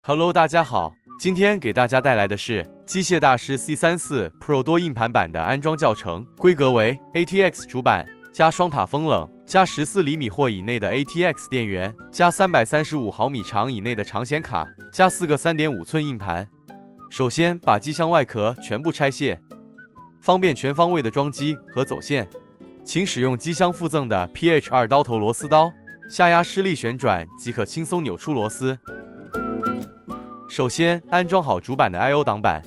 Hello， 大家好，今天给大家带来的是机械大师 C34 Pro 多硬盘版的安装教程，规格为 ATX 主板加双塔风冷加14厘米或以内的 ATX 电源加335毫米长以内的长显卡加4个3.5寸硬盘。首先把机箱外壳全部拆卸，方便全方位的装机和走线。请使用机箱附赠的 PH2 刀头螺丝刀，下压施力旋转即可轻松扭出螺丝。首先安装好主板的 I/O 挡板，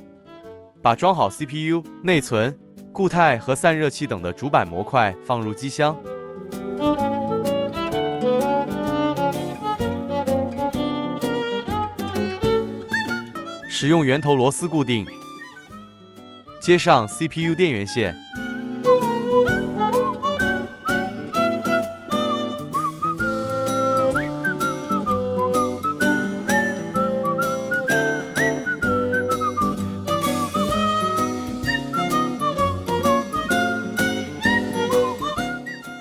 把装好 CPU、内存、固态和散热器等的主板模块放入机箱。使用圆头螺丝固定，接上 CPU 电源线。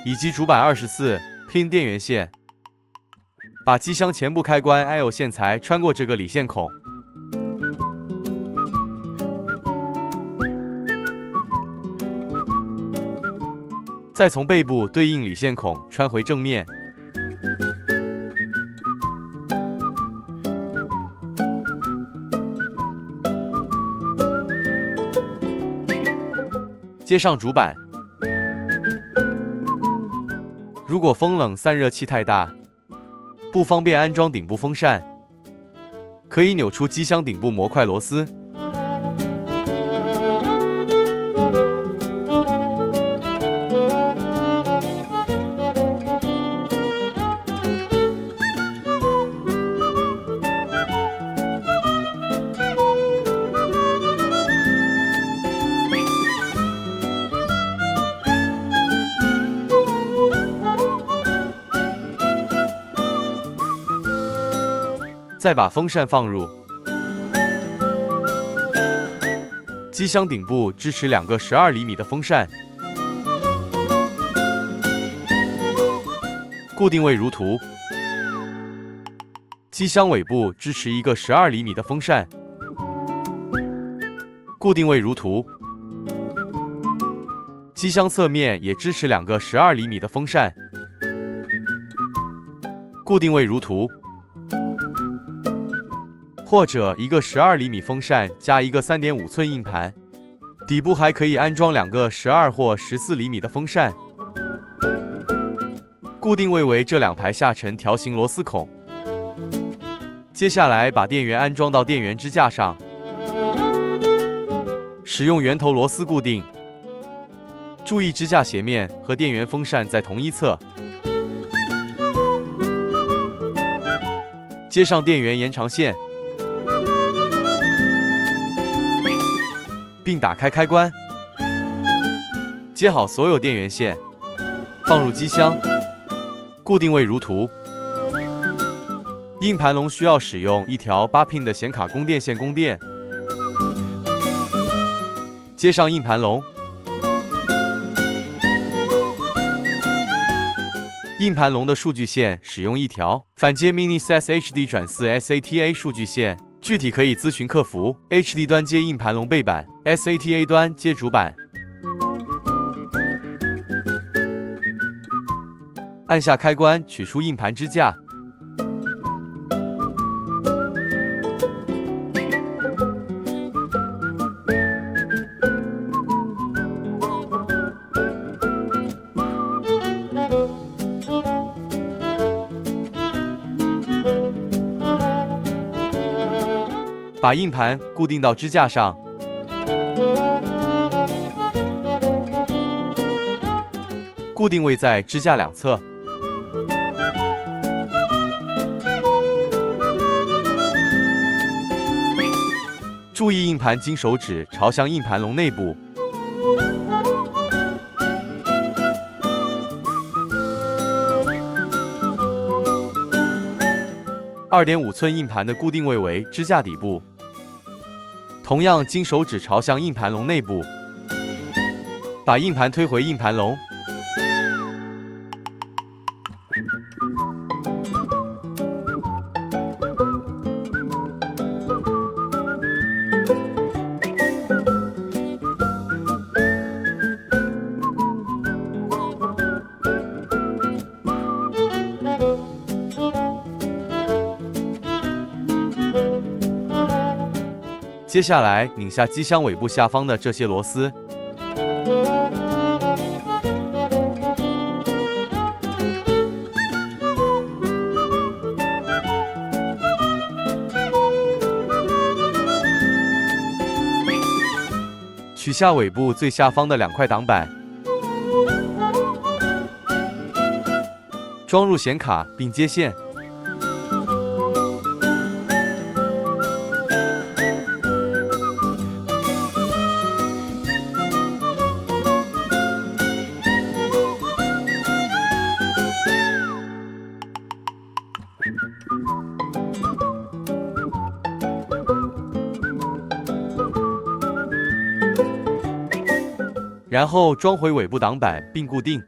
以及主板24 pin 电源线，把机箱前部开关 I/O 线材穿过这个理线孔，再从背部对应理线孔穿回正面。接上主板。如果风冷散热器太大，不方便安装顶部风扇，可以扭出机箱顶部模块螺丝。再把风扇放入，机箱顶部支持2个12厘米的风扇，固定位如图。机箱尾部支持1个12厘米的风扇，固定位如图。机箱侧面也支持2个12厘米的风扇，固定位如图。或者1个12厘米风扇加1个3.5寸硬盘，底部还可以安装2个12或14厘米的风扇。固定位为这2排下沉条形螺丝孔。接下来把电源安装到电源支架上，使用圆头螺丝固定。注意支架斜面和电源风扇在同一侧。接上电源延长线，并打开开关，接好所有电源线，放入机箱，固定位如图。硬盘龙需要使用1条8 pin 的显卡供电线供电，接上硬盘龙。硬盘龙的数据线使用1条反接 Mini SSHD 转4 SATA 数据线。具体可以咨询客服。HD 端接硬盘龙背板 ，SATA 端接主板。按下开关，取出硬盘支架。把硬盘固定到支架上，固定位在支架两侧。注意硬盘金手指朝向硬盘龙内部。2.5寸硬盘的固定位为支架底部。同样，金手指朝向硬盘龙内部，把硬盘推回硬盘龙。接下来拧下机箱尾部下方的这些螺丝，取下尾部最下方的2块挡板，装入显卡并接线。然后装回尾部挡板并固定。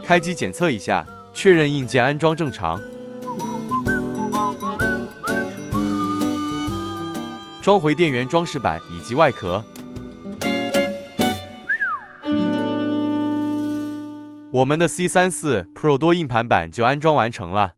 开机检测一下，确认硬件安装正常。装回电源装饰板以及外壳。我们的 C34 Pro 多硬盘板就安装完成了。